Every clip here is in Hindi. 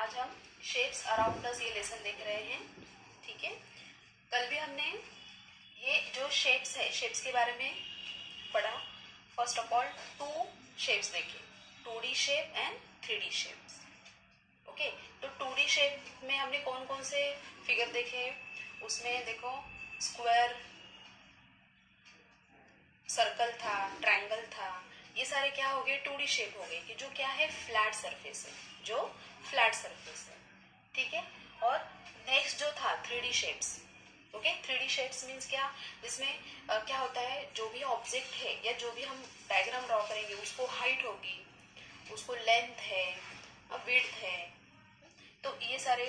आज हम शेप्स अराउंड अस ये लेसन देख रहे हैं। ठीक है, कल भी हमने ये जो शेप्स है, शेप्स के बारे में पढ़ा। First of all two shapes देखे, 2D shape and 3D shapes. Okay, तो 2D शेप में हमने कौन कौन से फिगर देखे, उसमें देखो स्क्वायर, सर्कल था, ट्रायंगल था, ये सारे क्या हो गए 2D शेप हो गए कि जो क्या है फ्लैट सरफेस है, जो फ्लैट सरफेस है। ठीक है, और नेक्स्ट जो था 3D shapes. Okay, 3D shapes means क्या, जिसमें क्या होता है, जो भी ऑब्जेक्ट है या जो भी हम डायग्राम ड्रॉ करेंगे उसको हाइट होगी, उसको लेंथ है, विड्थ है, तो ये सारे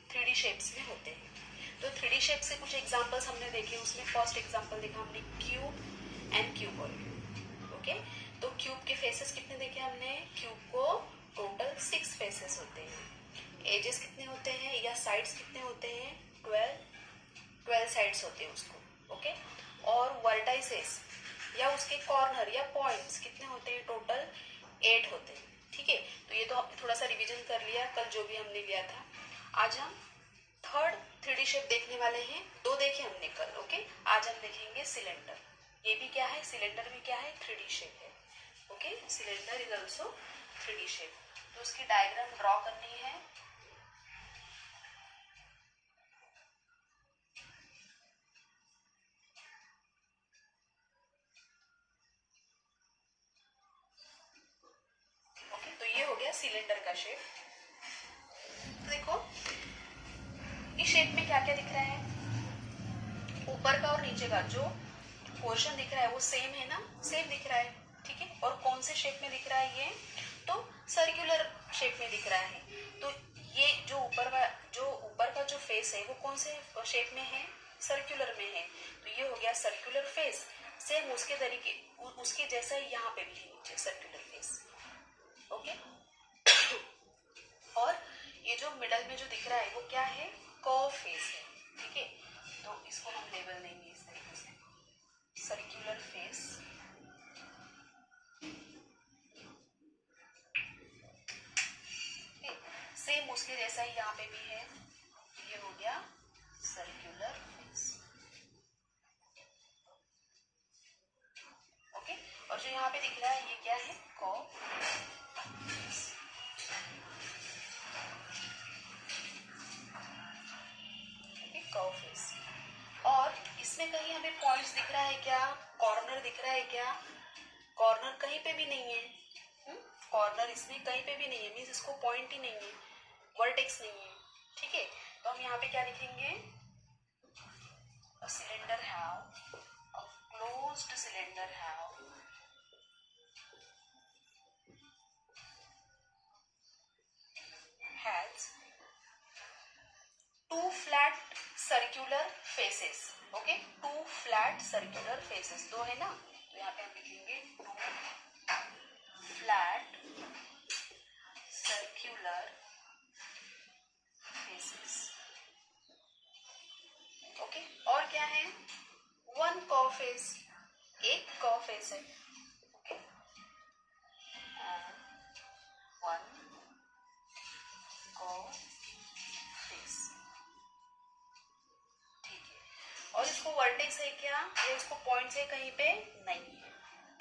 3D शेप्स में होते हैं। तो 3D शेप से कुछ एग्जांपल्स हमने देखे। उसमें फर्स्ट एग्जांपल देखा हमने क्यूब एंड क्यूबॉइड। ओके, तो क्यूब के फेसेस कितने देखे हमने, क्यूब को टोटल 6 फेसेस होते हैं। एजेस कितने होते हैं या साइड्स कितने होते हैं, 12 साइड्स होते हैं उसको। ओके, और वर्टाइसेस या उसके कॉर्नर या पॉइंट्स कितने होते हैं, टोटल 8 होते हैं। ठीक है, तो ये तो आपने थोड़ा सा रिवीजन कर लिया कल जो भी हमने लिया था। आज हम थर्ड 3D शेप देखने वाले हैं। 2 देखे हमने कल। ओके, आज हम देखेंगे सिलेंडर। ये भी क्या है, सिलेंडर भी क्या है, 3D शेप है। Okay, cylinder is also 3D shape. तो उसकी डायग्राम ड्रॉ करनी है। ओके, तो ये हो गया सिलेंडर का शेप। तो देखो इस शेप में क्या क्या दिख रहा है, ऊपर का और नीचे का जो पोर्शन दिख रहा है वो सेम है ना, सेम दिख रहा है। ठीक है, और कौन से शेप में दिख रहा है, ये तो सर्कुलर शेप में दिख रहा है। तो ये जो ऊपर का जो फेस है वो कौन से शेप में है, सर्कुलर में है। तो ये हो गया सर्कुलर फेस। सेम उसके तरीके उसके जैसा ही यहाँ पे भी है नीचे सर्कुलर फेस। ओके, और ये जो मिडल में जो दिख रहा है वो क्या है, कर्व फेस है। ठीक है, तो इसको हम लेबल देंगे इस तरीके से, सर्कुलर फेस। सेम उसके जैसा ही यहाँ पे भी है, ये हो गया सर्कुलर फेस। ओके, और जो यहाँ पे दिख रहा है ये क्या है, कर्व फेस। Curve face. और इसमें कहीं हमें पॉइंट्स दिख रहा है क्या, कॉर्नर दिख रहा है क्या, कॉर्नर कहीं पे भी नहीं है। कॉर्नर इसमें कहीं पे भी नहीं है, मीन्स इसको पॉइंट ही नहीं है, वर्टेक्स नहीं है। ठीक है, तो हम यहाँ पे क्या लिखेंगे, cylinder have, a closed cylinder have has 2 flat circular faces. Okay, 2 flat circular faces, 2 है ना, तो यहाँ पे हम लिखेंगे 2 flat circular faces. ओके, और क्या है, 1 कर्व फेस, एक कर्व फेस है। Okay, 1 curve face. ठीक है, और इसको वर्टेक्स है क्या, या इसको पॉइंट्स है कहीं पे, नहीं है।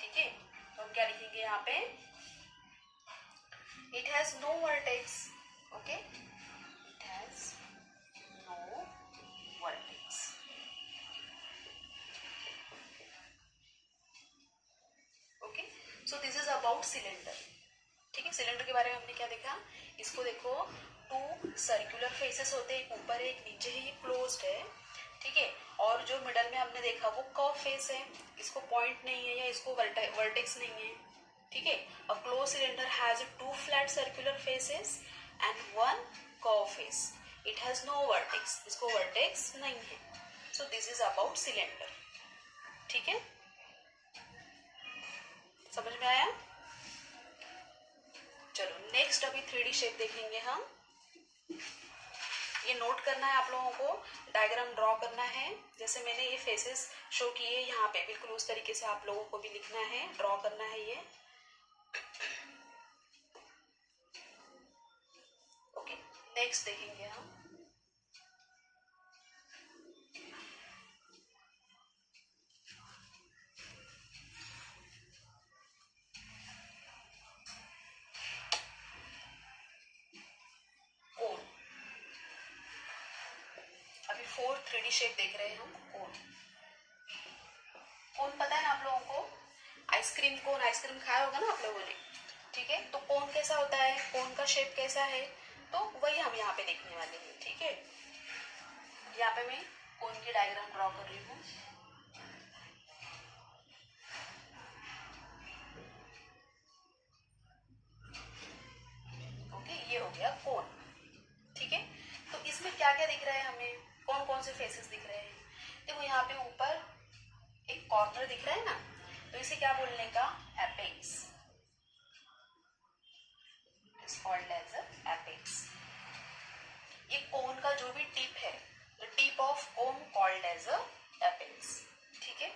ठीक है, तो हम क्या लिखेंगे यहाँ पे, it has no vertex. Okay, it has no vertex. Okay, so this is about cylinder. ठीक है, सिलेंडर के बारे में हमने क्या देखा, इसको देखो 2 सर्कुलर फेसेस होते हैं, एक ऊपर है एक नीचे है, ये क्लोज्ड है। ठीक है, और जो मिडल में हमने देखा वो कर्व फेस है, इसको पॉइंट नहीं है या इसको वर्टेक्स नहीं है। ठीक है, a close cylinder has 2 flat circular faces and 1 curve face, it has no vertex, इसको वर्टेक्स नहीं है। So this is about cylinder. ठीक है, समझ में आया। चलो नेक्स्ट अभी 3D शेप देखेंगे हम। ये नोट करना है आप लोगों को, डायग्राम ड्रॉ करना है। जैसे मैंने ये फेसेस शो किए यहाँ पे, बिल्कुल उस तरीके से आप लोगों को भी लिखना है, ड्रॉ करना है ये। ओके, नेक्स्ट देखेंगे हम कोन। अभी 4 3D शेप देख रहे हैं हम। कोन, कोन पता है ना आप लोगों को, आइसक्रीम कोन, आइसक्रीम खाया होगा ना आप लोगों ने, ठीक है। तो कोन कैसा होता है, कोन का शेप कैसा है, तो वही हम यहाँ पे देखने वाले हैं, ठीक है। यहाँ पे मैं कोन की डायग्राम ड्रॉ कर रही हूँ। ओके, ये हो गया कोन, ठीक है। तो इसमें क्या क्या दिख रहा है हमें, कौन कौन से फेसेस दिख रहे हैं। देखो यहाँ पे ऊपर एक कॉर्नर दिख रहा है ना, तो इसे क्या बोलने का, apex, is called as apex. ये कोन का जो भी टिप है, the tip of cone called as apex, ठीक है।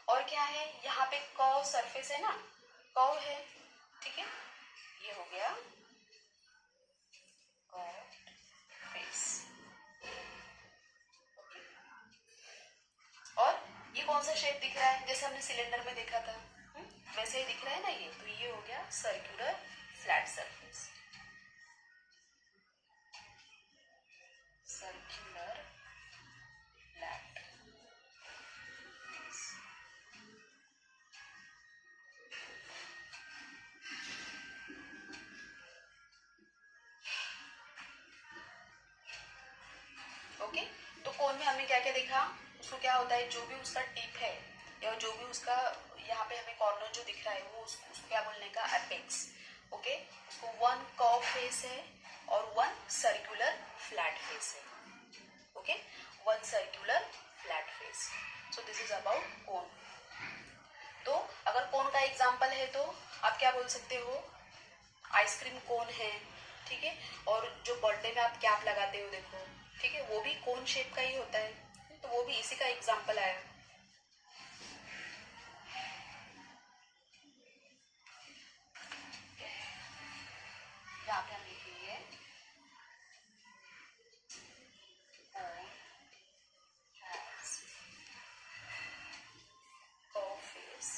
और क्या है, यहाँ पे कर्व सरफेस है ना, कर्व है, ठीक है। ये हो गया कर्व फेस। और ये कौन सा शेप दिख रहा है, जैसे हमने सिलेंडर में देखा था, वैसे ही दिख रहा है ना ये, तो ये हो गया circular flat surface, circular flat face. Okay, तो कोन में हमने क्या क्या देखा, उसको क्या होता है, जो भी उसका टिप है या जो भी उसका यहाँ पे हमें कॉर्नर जो दिख रहा है, वो उसको क्या बोलने का, एपेक्स। ओके, उसको वन कर्व फेस है और वन सर्कुलर फ्लैट फेस है। Okay, one circular flat face. So this is about cone. तो अगर कोन का एग्जाम्पल है तो आप क्या बोल सकते हो, आइसक्रीम कोन है, ठीक है। और जो बर्थडे में आप कैप लगाते हो देखो, ठीक है, वो भी कोन शेप का ही होता है, तो वो भी इसी का एग्जाम्पल आया। यहाँ पे हम लिखेंगे cone has curve face,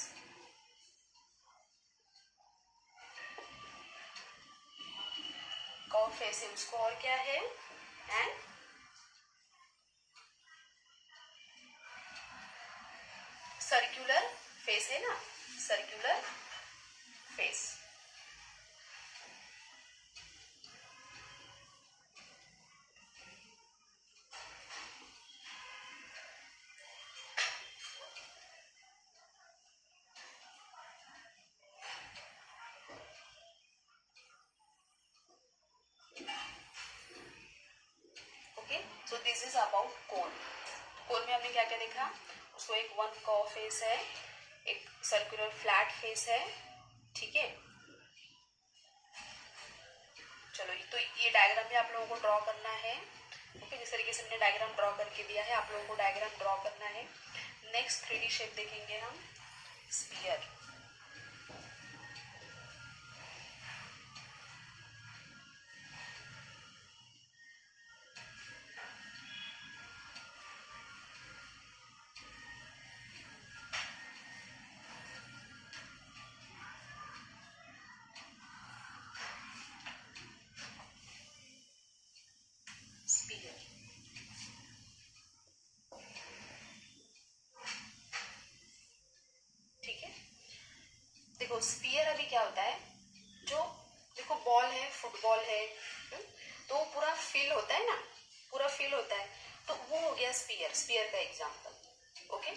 curve face है उसको, और क्या है, एंड सर्कुलर फेस है ना, circular face. Okay, so this is about cone. Cone में हमने क्या क्या देखा, उसको एक वन कर्व फेस है, एक सर्कुलर फ्लैट फेस है, ठीक है। चलो, तो ये डायग्राम भी आप लोगों को ड्रॉ करना है। ओके, जिस तरीके से मैंने डायग्राम ड्रॉ करके दिया है, आप लोगों को डायग्राम ड्रॉ करना है। नेक्स्ट 3D शेप देखेंगे हम, स्फीयर। स्फीयर, ठीक है। देखो स्फीयर अभी क्या होता है, जो देखो बॉल है, फुटबॉल है, तो वो पूरा फिल होता है ना, पूरा फिल होता है, तो वो हो गया स्फीयर, स्फीयर का एग्जांपल। ओके,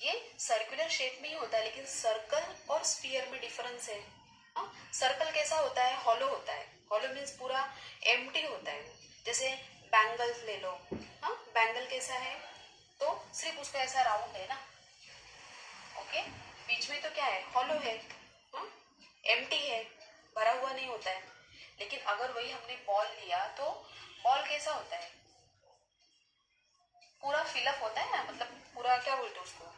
ये सर्कुलर शेप में ही होता है, लेकिन सर्कल और स्फीयर में डिफरेंस है। सर्कल कैसा होता है, हॉलो होता है, हॉलो मीन्स पूरा एम्प्टी होता है। जैसे बैंगल्स ले लो, हाँ, बैंगल कैसा है, तो सिर्फ उसका ऐसा राउंड है ना, ओके, बीच में तो क्या है, हॉलो है, एम्प्टी है, भरा हुआ नहीं होता है। लेकिन अगर वही हमने बॉल लिया तो बॉल कैसा होता है, पूरा फिलअप होता है ना, मतलब पूरा क्या बोलते हैं उसको,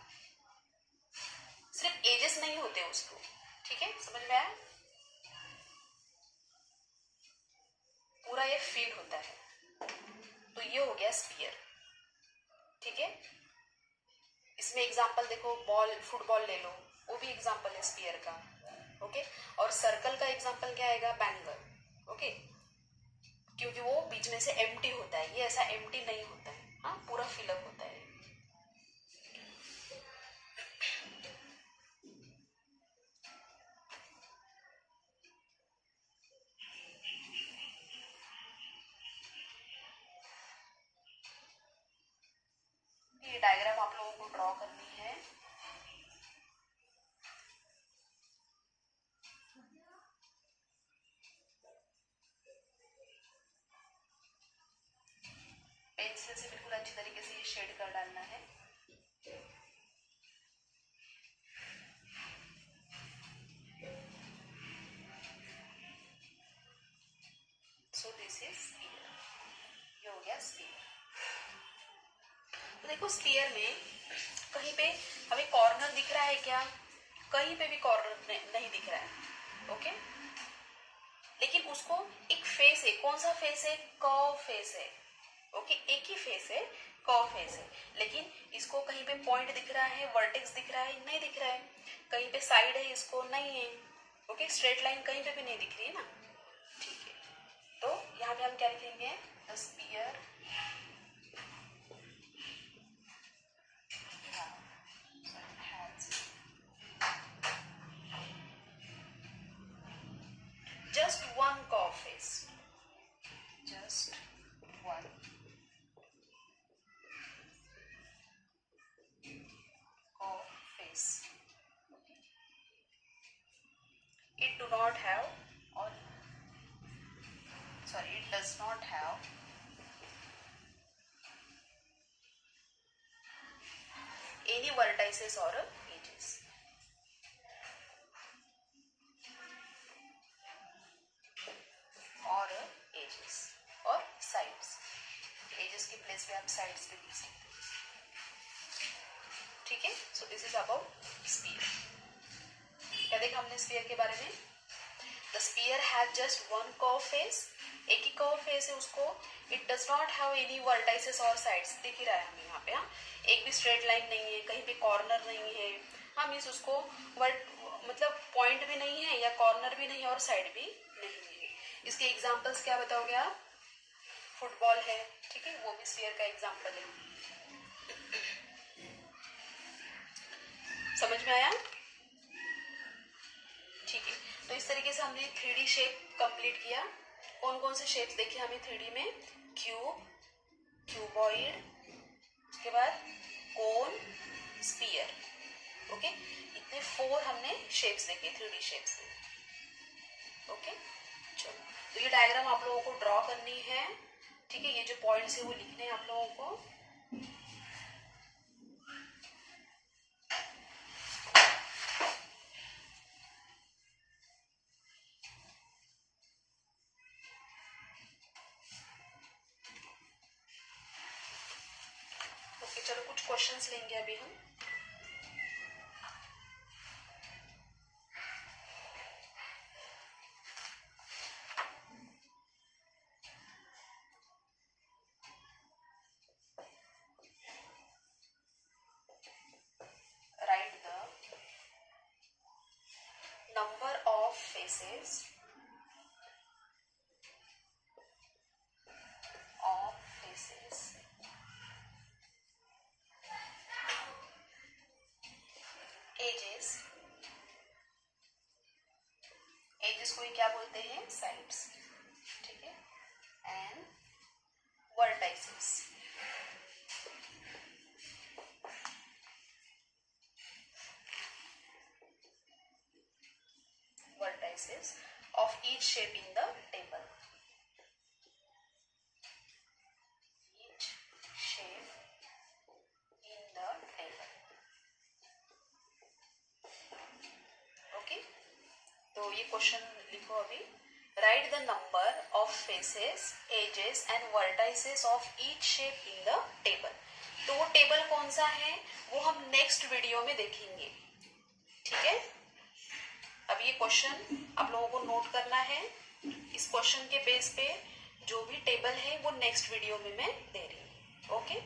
सिर्फ एजेस नहीं होते उसको, ठीक है, समझ में आया, पूरा ये फिल होता है। ये हो गया स्फीयर, ठीक है। इसमें एग्जाम्पल देखो, बॉल, फुटबॉल ले लो, वो भी एग्जाम्पल है स्फीयर का, ओके। और सर्कल का एग्जाम्पल क्या आएगा, बैंगल, ओके, क्योंकि वो बीच में से एम्प्टी होता है, ये ऐसा एम्प्टी नहीं होता है, हाँ, पूरा फिलअप होता है। ये डायग्राम आप लोगों को ड्रॉ करनी है। पेंसिल से बिल्कुल अच्छी तरीके से ये शेड कर डालना है। सो दिस इज स्फीयर, ये हो गया स्फीयर। तो देखो स्फीयर में कहीं पे हमें कॉर्नर दिख रहा है क्या, कहीं पे भी कॉर्नर नहीं दिख रहा है, ओके। लेकिन उसको एक फेस है, कौन सा फेस है, कर्व फेस है, ओके, एक ही फेस है, कर्व फेस है। लेकिन इसको कहीं पे पॉइंट दिख रहा है, वर्टेक्स दिख रहा है, नहीं दिख रहा है। कहीं पे साइड है, इसको नहीं है, ओके। स्ट्रेट लाइन कहीं पे भी नहीं दिख रही है ना, ठीक है। तो यहाँ पे हम क्या लिखेंगे, the sphere just one curve face, just one curve face. It do not have, or sorry, it does not have any vertices or edges. और एजेस और साइड्स, एजेस की प्लेस पे आप साइड्स पे लिख सकते हैं, ठीक है। So this is about sphere. क्या देखा हमने स्फीयर के बारे में, the sphere has just one curve face, एक ही कर्व फेस है उसको। It does not have any vertices और साइड्स, दिख ही रहा है हमें यहाँ पे, हाँ, एक भी स्ट्रेट लाइन नहीं है, कहीं पे कॉर्नर नहीं है, हाँ, मीन्स उसको मतलब पॉइंट भी नहीं है या कॉर्नर भी नहीं है और साइड भी नहीं है। इसके एग्जाम्पल्स क्या बताओगे आप, फुटबॉल है, ठीक है, वो भी स्फीयर का एग्जाम्पल है। समझ में आया, ठीक है। तो इस तरीके से हमने 3D शेप कंप्लीट किया। कौन कौन से शेप्स देखे हमें 3D में, क्यूब, क्यूबॉइड, उसके बाद कोन, स्फीयर, ओके। इतने 4 हमने शेप्स देखे 3D शेप्स में, ओके। चलो, तो ये डायग्राम आप लोगों को ड्रॉ करनी है, ठीक है। ये जो पॉइंट्स है वो लिखने हैं आप लोगों को। ओके, चलो कुछ क्वेश्चंस लेंगे अभी हम। Write the number of faces edges, edges को क्या बोलते हैं, साइड्स, ठीक है, and vertices, vertices of each shape in the table, each shape in the table, okay. तो ये क्वेश्चन लिखो अभी, write the number of faces, edges and vertices of each shape in the table. तो वो टेबल कौन सा है वो हम नेक्स्ट वीडियो में देखेंगे, ठीक है। अब ये क्वेश्चन आप लोगों को नोट करना है। इस क्वेश्चन के बेस पे जो भी टेबल है वो नेक्स्ट वीडियो में मैं दे रही हूँ। ओके।